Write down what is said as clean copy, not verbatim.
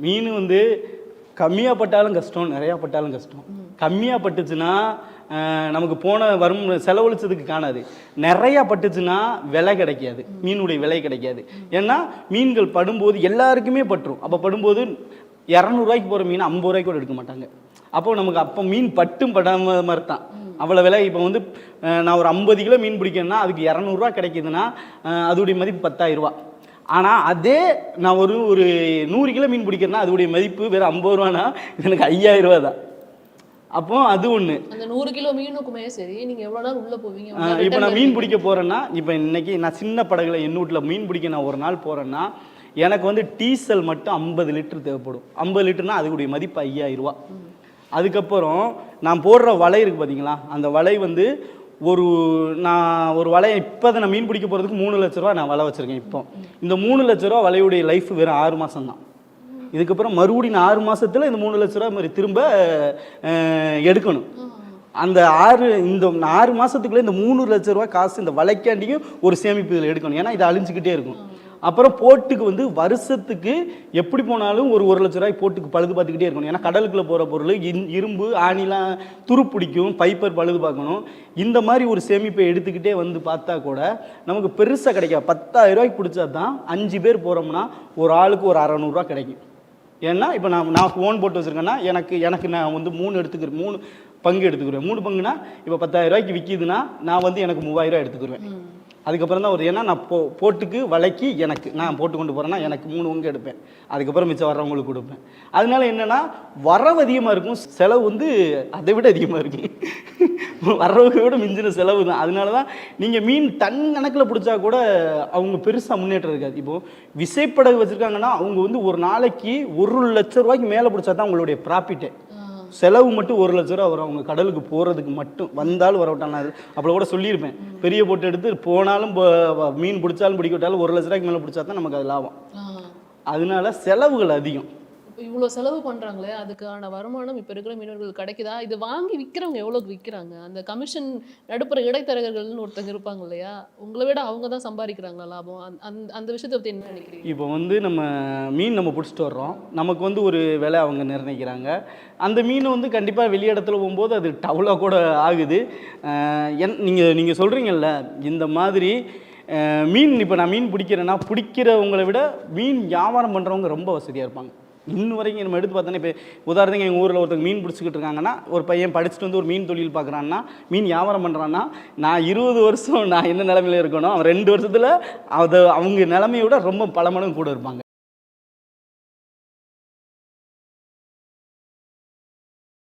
மீன் வந்து கம்மியாக பட்டாலும் கஷ்டம், நிறையா பட்டாலும் கஷ்டம். கம்மியாக பட்டுச்சுன்னா நமக்கு போன வரும் செலவழிச்சதுக்கு காணாது. நிறையா பட்டுச்சுன்னா விலை கிடைக்காது, மீனுடைய விலை கிடைக்காது. ஏன்னா மீன்கள் படும்போது எல்லாருக்குமே பட்டுரும். அப்போ படும்போது 200 போகிற மீன் 50 ரூபாய்க்கு கூட எடுக்க மாட்டாங்க. அப்போ மீன் பட்டும் படாம மாதிரி தான் அவ்வளோ விலை. இப்போ வந்து நான் ஒரு 50 கிலோ மீன் பிடிக்கணும்னா அதுக்கு 200 கிடைக்குதுன்னா அதோடைய மதிப்பு 10,000 ரூபா. ஆனால் அதே நான் ஒரு 100 கிலோ மீன் பிடிக்கிறேன்னா அதோடைய மதிப்பு வேறு 50 ரூபானா எனக்கு 5,000 ரூபா தான். அப்போ அது ஒன்று. அந்த 100 கிலோ மீனுக்குமே சரி, நீங்கள் எவ்வளோ நேரம் உள்ளே போவீங்க? இப்போ நான் மீன் பிடிக்க போகிறேன்னா, இப்போ இன்னைக்கு நான் சின்ன படகுல என் வீட்டில் மீன் பிடிக்க நான் ஒரு நாள் போகிறேன்னா எனக்கு வந்து டீசல் மட்டும் 50 லிட்டர் தேவைப்படும். 50 லிட்டர்னா அதுக்குடைய மதிப்பு 5,000 ரூபா. அதுக்கப்புறம் நான் போடுற வலை இருக்குது பார்த்தீங்களா, அந்த வலை வந்து நான் ஒரு வலையை இப்போ நான் மீன் பிடிக்க போகிறதுக்கு 3 லட்ச ரூபா நான் வலை வச்சுருக்கேன். இப்போ இந்த 3 லட்ச ரூபா வலையுடைய லைஃப் வெறும் 6 மாதம் தான். இதுக்கப்புறம் மறுபடியும் 6 மாதத்தில் இந்த 3 லட்ச ரூபா மாதிரி திரும்ப எடுக்கணும். அந்த 6 மாதத்துக்குள்ளே இந்த 3 லட்ச ரூபா காசு இந்த வலைக்காண்டியும் ஒரு சேமிப்பு இதில் எடுக்கணும். ஏன்னா இது அழிஞ்சிக்கிட்டே இருக்கும். அப்புறம் போட்டுக்கு வந்து வருஷத்துக்கு எப்படி போனாலும் ஒரு லட்ச ரூபாய் போட்டுக்கு பழுது பார்த்துக்கிட்டே இருக்கணும். ஏன்னா கடலுக்குள்ளே போகிற பொருள் இரும்பு ஆணிலாம் துருப்பிடிக்கும், பைப்பர் பழுது பார்க்கணும். இந்த மாதிரி ஒரு சேமிப்பை எடுத்துக்கிட்டே வந்து பார்த்தா கூட நமக்கு பெருசாக கிடைக்காது. 10,000 ரூபாய்க்கு பிடிச்சா தான் 5 பேர் போகிறோம்னா ஒரு ஆளுக்கு ஒரு 600 ரூபா கிடைக்கும். ஏன்னா இப்போ நான் ஃபோன் போட்டு வச்சுருக்கேன்னா எனக்கு நான் வந்து 3 பங்கு எடுத்துக்கிறேன். 3 பங்குனா இப்போ 10,000 ரூபாய்க்கு விற்கிதுன்னா நான் வந்து எனக்கு 3,000 ரூபாய் எடுத்துக்கிடுவேன். அதுக்கப்புறம் தான் ஏன்னா நான் போட்டுக்கு வலைக்கு நான் போட்டு கொண்டு போகிறேன்னா எனக்கு 3 பங்கு எடுப்பேன். அதுக்கப்புறம் மிச்சம் வர்றவங்களுக்கு கொடுப்பேன். அதனால என்னென்னா வரவு அதிகமாக இருக்கும், செலவு வந்து அதை விட அதிகமாக இருக்கும். வரவுக்கு விட மிஞ்சின செலவு தான். அதனால தான் நீங்கள் மீன் டன் கணக்கில் பிடிச்சா கூட அவங்க பெருசாக முன்னேற்றம் இருக்காது. இப்போது விசைப்படகு வச்சுருக்காங்கன்னா அவங்க வந்து ஒரு நாளைக்கு 1 லட்ச ரூபாய்க்கு மேலே பிடிச்சா தான் அவங்களுடைய ப்ராஃபிட்டே. செலவு மட்டும் 1 லட்ச ரூபா வரும் அவங்க கடலுக்கு போகிறதுக்கு மட்டும். வந்தாலும் வரவிட்டாலும் அது அப்போ கூட சொல்லியிருப்பேன், பெரிய போட்டு எடுத்து போனாலும் மீன் பிடிச்சாலும் பிடிக்க விட்டாலும் 1 லட்ச ரூபாய்க்கு மேலே பிடிச்சா தான் நமக்கு அது லாபம். அதனால செலவுகள் அதிகம். இவ்வளோ செலவு பண்ணுறாங்களே, அதுக்கான வருமானம் இப்போ இருக்கிற மீனவர்கள் கிடைக்குதா? இது வாங்கி விற்கிறவங்க எவ்வளோக்கு விற்கிறாங்க? அந்த கமிஷன் நடுப்புற இடைத்தரகர்கள்னு ஒருத்தங்க இருப்பாங்க இல்லையா, உங்களை விட அவங்க தான் சம்பாதிக்கிறாங்களா லாபம்? அந்த விஷயத்தை பற்றி என்ன நினைக்கிறீங்க? இப்போ வந்து நம்ம பிடிச்சிட்டு வர்றோம், நமக்கு வந்து ஒரு விலை அவங்க நிர்ணயிக்கிறாங்க. அந்த மீன் வந்து கண்டிப்பாக வெளியிடத்துல போகும்போது அது டவுலாக கூட ஆகுது. நீங்கள் சொல்கிறீங்கல்ல இந்த மாதிரி மீன், இப்போ நான் மீன் பிடிக்கிறேன்னா பிடிக்கிறவங்களை விட மீன் வியாபாரம் பண்ணுறவங்க ரொம்ப வசதியாக இருப்பாங்க. இன்னும் வரைக்கும் நம்ம எடுத்து பார்த்தோன்னா, இப்போ உதாரணத்துக்கு எங்கள் ஊரில் ஒருத்தங்க மீன் பிடிச்சிக்கிட்டு இருக்காங்கன்னா, ஒரு பையன் படிச்சுட்டு வந்து ஒரு மீன் தொழில் பார்க்குறான்னா, மீன் வியாபாரம் பண்ணுறான்னா, நான் 20 வருஷம் நான் என்ன நிலமையில இருக்கணும், அவன் 2 வருஷத்தில் அவங்க நிலைமையை விட ரொம்ப பல மடங்கு கூட இருப்பாங்க.